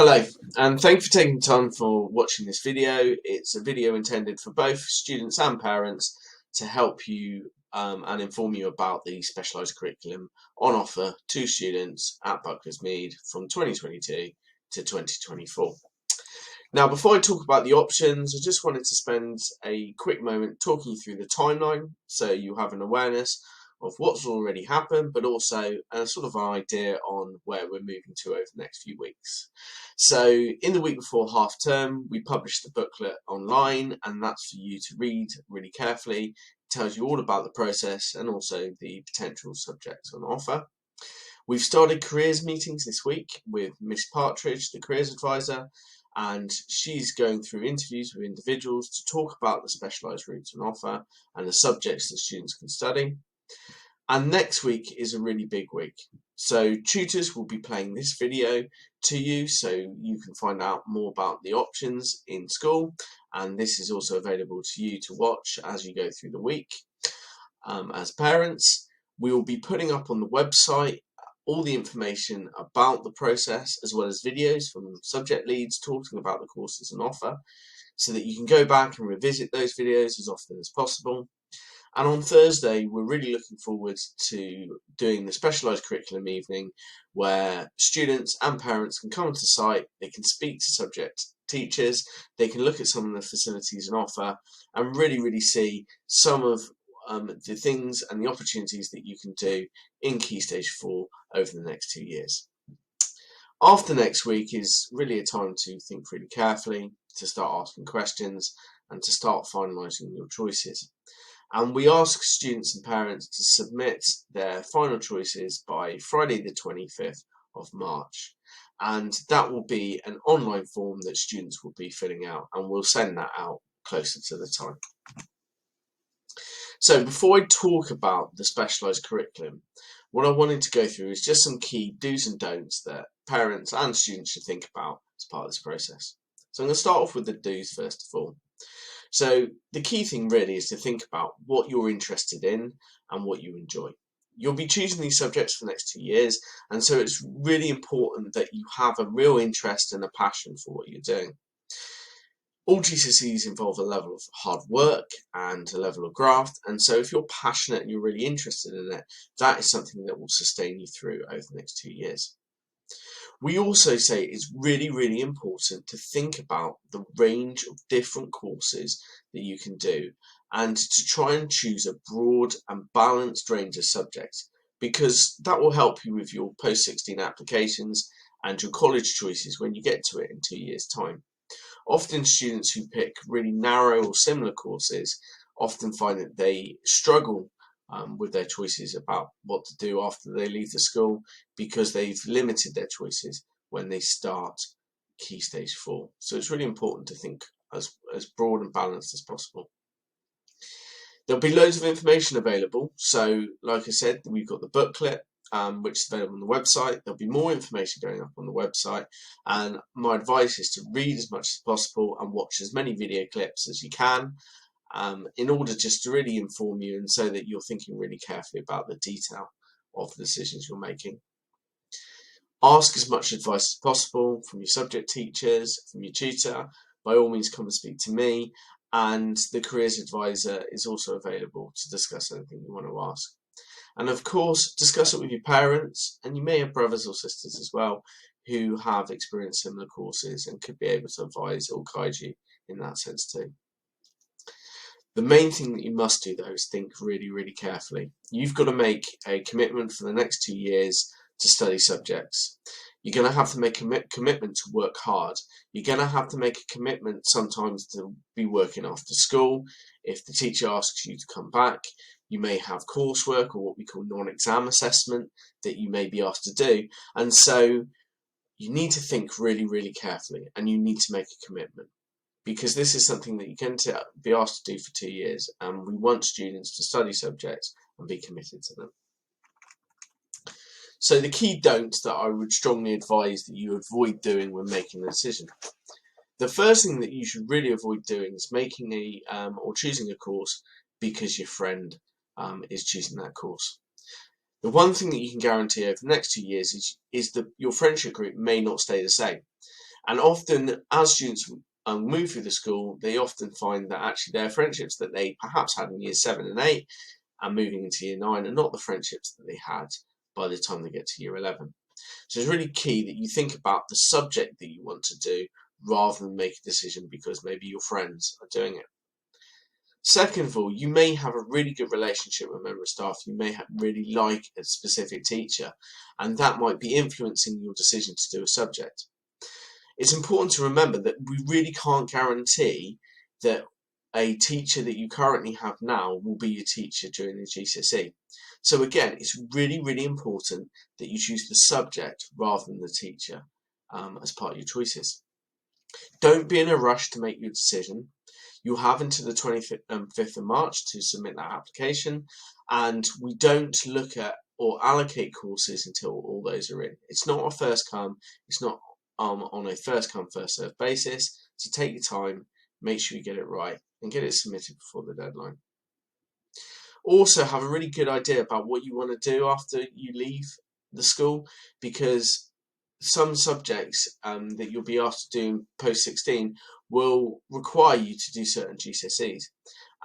Hello, and thank you for taking time for watching this video. It's a video intended for both students and parents to help you and inform you about the specialised curriculum on offer to students at Mead from 2022 to 2024. Now, before I talk about the options, I just wanted to spend a quick moment talking you through the timeline so you have an awareness of what's already happened, but also a sort of idea on where we're moving to over the next few weeks. So in the week before half term, we published the booklet online, and that's for you to read really carefully. It tells you all about the process and also the potential subjects on offer. We've started careers meetings this week with Miss Partridge, the careers advisor, and she's going through interviews with individuals to talk about the specialised routes on offer and the subjects that students can study. And next week is a really big week. So tutors will be playing this video to you so you can find out more about the options in school. And this is also available to you to watch as you go through the week. As parents, we will be putting up on the website all the information about the process, as well as videos from subject leads talking about the courses on offer, so that you can go back and revisit those videos as often as possible. And on Thursday, we're really looking forward to doing the specialised curriculum evening where students and parents can come onto site, they can speak to subject teachers, they can look at some of the facilities on offer and really see some of the things and the opportunities that you can do in Key Stage 4 over the next 2 years. After next week is really a time to think really carefully, to start asking questions and to start finalising your choices. And we ask students and parents to submit their final choices by Friday the 25th of March. And that will be an online form that students will be filling out, and we'll send that out closer to the time. So before I talk about the specialised curriculum, what I wanted to go through is just some key do's and don'ts that parents and students should think about as part of this process. So I'm going to start off with the do's first of all. So the key thing really is to think about what you're interested in and what you enjoy. You'll be choosing these subjects for the next 2 years, and so it's really important that you have a real interest and a passion for what you're doing. All GCSEs involve a level of hard work and a level of graft, and so if you're passionate and you're really interested in it, that is something that will sustain you through over the next 2 years. We also say it's really important to think about the range of different courses that you can do and to try and choose a broad and balanced range of subjects, because that will help you with your post-16 applications and your college choices when you get to it in 2 years' time. Often students who pick really narrow or similar courses often find that they struggle with their choices about what to do after they leave the school, because they've limited their choices when they start Key Stage 4. So it's really important to think as broad and balanced as possible. There'll be loads of information available. So like I said, we've got the booklet, which is available on the website. There'll be more information going up on the website, and my advice is to read as much as possible and watch as many video clips as you can, in order just to really inform you and so that you're thinking really carefully about the detail of the decisions you're making. Ask as much advice as possible from your subject teachers, from your tutor. By all means, come and speak to me, and the careers advisor is also available to discuss anything you want to ask. And of course, discuss it with your parents, and you may have brothers or sisters as well who have experienced similar courses and could be able to advise or guide you in that sense too. The main thing that you must do though is think really carefully. You've got to make a commitment for the next 2 years to study subjects. You're going to have to make a commitment to work hard. You're going to have to make a commitment sometimes to be working after school. If the teacher asks you to come back, you may have coursework or what we call non-exam assessment that you may be asked to do. And so you need to think really carefully, and you need to make a commitment, because this is something that you can be asked to do for 2 years, and we want students to study subjects and be committed to them. So the key don'ts that I would strongly advise that you avoid doing when making a decision. The first thing that you should really avoid doing is making or choosing a course because your friend is choosing that course. The one thing that you can guarantee over the next 2 years is that your friendship group may not stay the same. And often, as students move through the school, they often find that actually their friendships that they perhaps had in years 7 and 8 and moving into year 9 are not the friendships that they had by the time they get to year 11. So it's really key that you think about the subject that you want to do rather than make a decision because maybe your friends are doing it. Second of all, you may have a really good relationship with a member of staff. You may really like a specific teacher, and that might be influencing your decision to do a subject. It's important to remember that we really can't guarantee that a teacher that you currently have now will be your teacher during the GCSE. So again, it's really, really important that you choose the subject rather than the teacher as part of your choices. Don't be in a rush to make your decision. You'll have until the 25th of March to submit that application, and we don't look at or allocate courses until all those are in. It's not a first come, it's not on a first come, first served basis. So take your time, make sure you get it right, and get it submitted before the deadline. Also, have a really good idea about what you want to do after you leave the school, because some subjects that you'll be asked to do post 16 will require you to do certain GCSEs,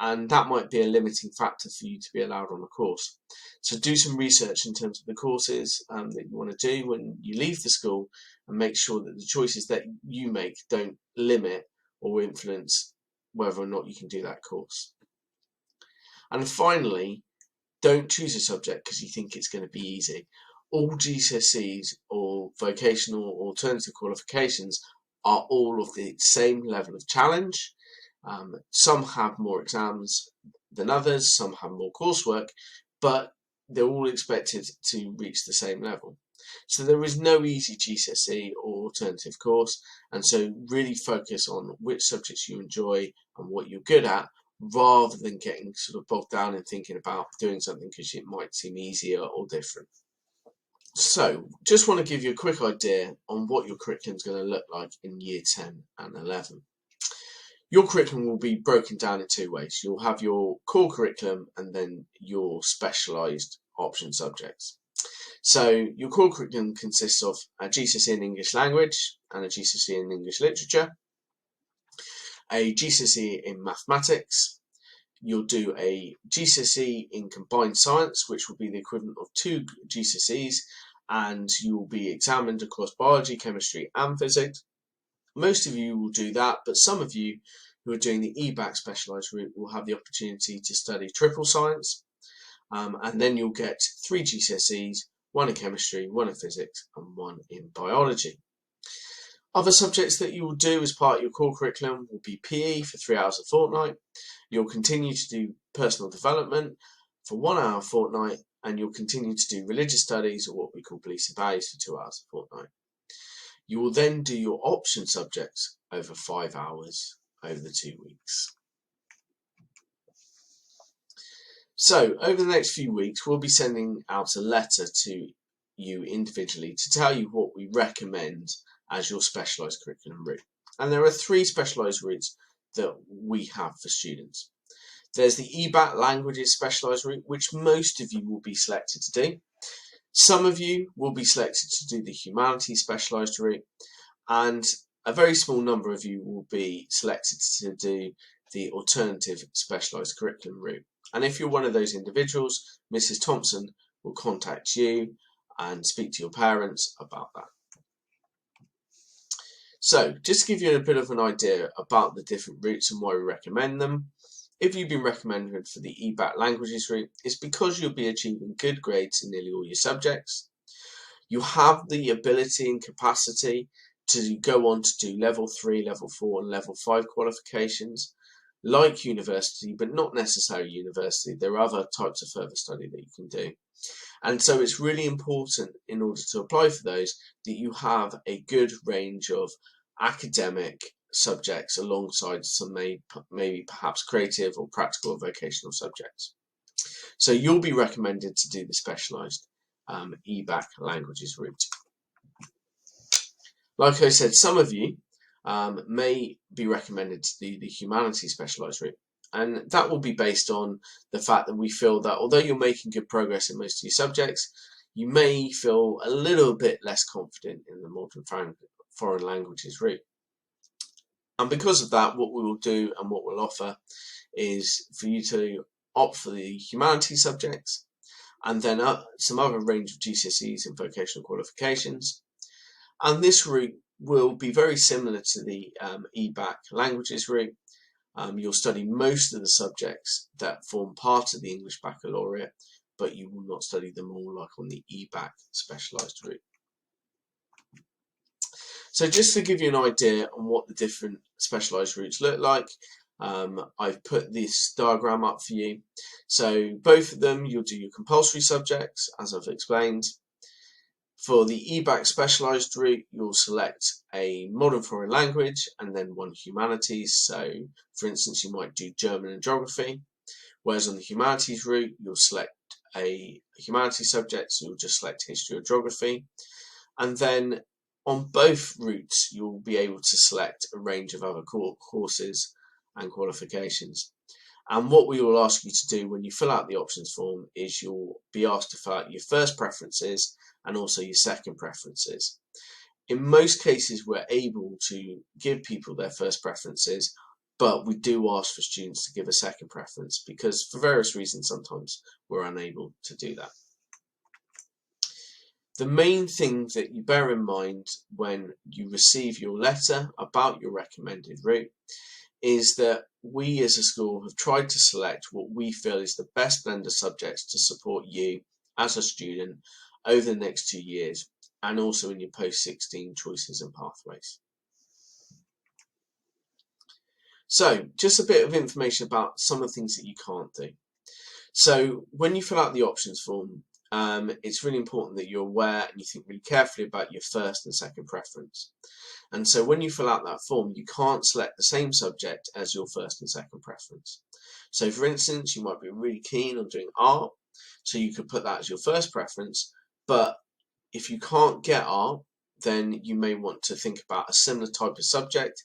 and that might be a limiting factor for you to be allowed on a course. So do some research in terms of the courses that you want to do when you leave the school, and make sure that the choices that you make don't limit or influence whether or not you can do that course. And finally, don't choose a subject because you think it's going to be easy. All GCSEs or vocational or alternative qualifications are all of the same level of challenge. Some have more exams than others, some have more coursework, but they're all expected to reach the same level. So there is no easy GCSE or alternative course, and so really focus on which subjects you enjoy and what you're good at, rather than getting sort of bogged down and thinking about doing something because it might seem easier or different. So just want to give you a quick idea on what your curriculum is going to look like in year 10 and 11. Your curriculum will be broken down in two ways. You'll have your core curriculum and then your specialised option subjects. So your core curriculum consists of a GCSE in English language and a GCSE in English literature, a GCSE in mathematics. You'll do a GCSE in combined science, which will be the equivalent of 2 GCSEs, and you will be examined across biology, chemistry and physics. Most of you will do that, but some of you who are doing the EBAC specialised route will have the opportunity to study triple science, and then you'll get 3 GCSEs, 1 in chemistry, 1 in physics and 1 in biology. Other subjects that you will do as part of your core curriculum will be PE for 3 hours a fortnight. You'll continue to do personal development for 1 hour a fortnight, and you'll continue to do religious studies, or what we call beliefs and values, for 2 hours a fortnight. You will then do your option subjects over 5 hours over the 2 weeks. So over the next few weeks, we'll be sending out a letter to you individually to tell you what we recommend as your specialised curriculum route. And there are 3 specialised routes that we have for students. There's the EBAC languages specialised route, which most of you will be selected to do. Some of you will be selected to do the humanities specialised route, and a very small number of you will be selected to do the alternative specialised curriculum route. And if you're one of those individuals, Mrs. Thompson will contact you and speak to your parents about that. So just to give you a bit of an idea about the different routes and why we recommend them. If you've been recommended for the EBAC languages route, it's because you'll be achieving good grades in nearly all your subjects. You have the ability and capacity to go on to do level 3, level 4 and level 5 qualifications like university, but not necessarily university. There are other types of further study that you can do. And so it's really important in order to apply for those that you have a good range of academic subjects alongside some maybe perhaps creative or practical or vocational subjects. So you'll be recommended to do the specialised EBAC languages route. Like I said, some of you may be recommended to do the humanities specialised route, and that will be based on the fact that we feel that although you're making good progress in most of your subjects, you may feel a little bit less confident in the modern foreign languages route. And because of that, what we will do and what we'll offer is for you to opt for the humanities subjects, and then some other range of GCSEs and vocational qualifications. And this route will be very similar to the EBAC languages route. You'll study most of the subjects that form part of the English Baccalaureate, but you will not study them all like on the EBAC specialised route. So just to give you an idea on what the different specialised routes look like, I've put this diagram up for you. So both of them, you'll do your compulsory subjects, as I've explained. For the EBAC specialised route, you'll select a modern foreign language and then one humanities. So for instance, you might do German and geography, whereas on the humanities route, you'll select a humanities subject, so you'll just select history or geography. And then on both routes, you'll be able to select a range of other courses and qualifications. And what we will ask you to do when you fill out the options form is you'll be asked to fill out your first preferences and also your second preferences. In most cases, we're able to give people their first preferences, but we do ask for students to give a second preference because for various reasons, sometimes we're unable to do that. The main thing that you bear in mind when you receive your letter about your recommended route is that we as a school have tried to select what we feel is the best blend of subjects to support you as a student over the next 2 years and also in your post-16 choices and pathways. So just a bit of information about some of the things that you can't do. So when you fill out the options form, it's really important that you're aware and you think really carefully about your first and second preference. And so when you fill out that form, you can't select the same subject as your first and second preference. So for instance, you might be really keen on doing art, so you could put that as your first preference, but if you can't get art, then you may want to think about a similar type of subject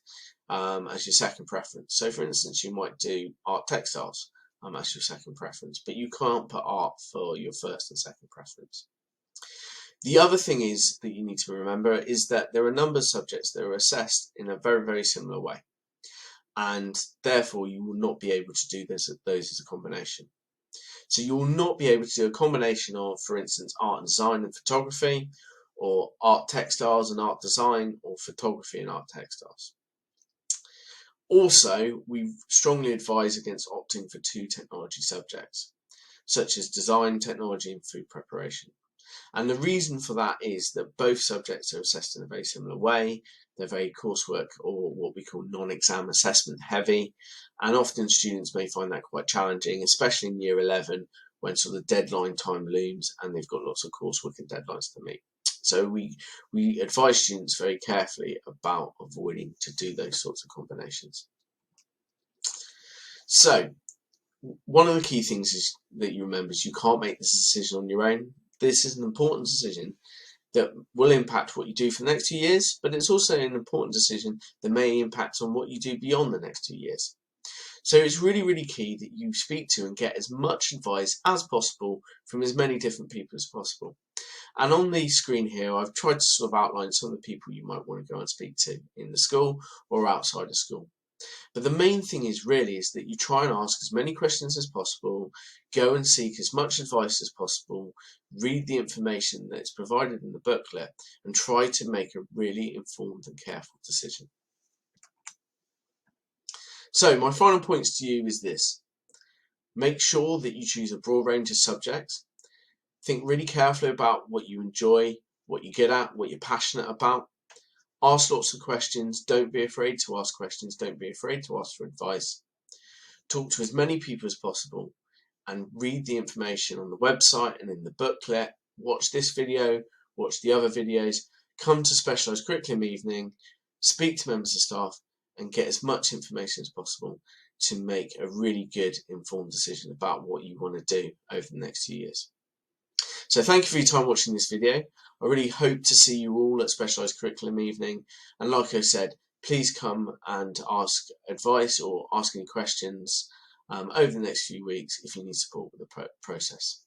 as your second preference. So for instance, you might do art textiles as your second preference, but you can't put art for your first and second preference. The other thing is that you need to remember is that there are a number of subjects that are assessed in a very, very similar way, and therefore you will not be able to do those as a combination. So you will not be able to do a combination of, for instance, art and design and photography, or art textiles and art design, or photography and art textiles. Also, we strongly advise against opting for 2 technology subjects, such as design, technology and food preparation. And the reason for that is that both subjects are assessed in a very similar way. They're very coursework or what we call non-exam assessment heavy, and often students may find that quite challenging, especially in year 11 when sort of deadline time looms and they've got lots of coursework and deadlines to meet. So we advise students very carefully about avoiding to do those sorts of combinations. So one of the key things is that you remember is you can't make this decision on your own. This is an important decision that will impact what you do for the next 2 years, but it's also an important decision that may impact on what you do beyond the next 2 years. So it's really, really key that you speak to and get as much advice as possible from as many different people as possible. And on the screen here, I've tried to sort of outline some of the people you might want to go and speak to in the school or outside of school. But the main thing is that you try and ask as many questions as possible, go and seek as much advice as possible, read the information that's provided in the booklet, and try to make a really informed and careful decision. So my final points to you is this. Make sure that you choose a broad range of subjects. Think really carefully about what you enjoy, what you're good at, what you're passionate about. Ask lots of questions. Don't be afraid to ask questions. Don't be afraid to ask for advice. Talk to as many people as possible and read the information on the website and in the booklet. Watch this video, watch the other videos, come to Specialised Curriculum Evening, speak to members of staff and get as much information as possible to make a really good informed decision about what you want to do over the next 2 years. So thank you for your time watching this video. I really hope to see you all at Specialised Curriculum Evening. And like I said, please come and ask advice or ask any questions over the next few weeks if you need support with the process.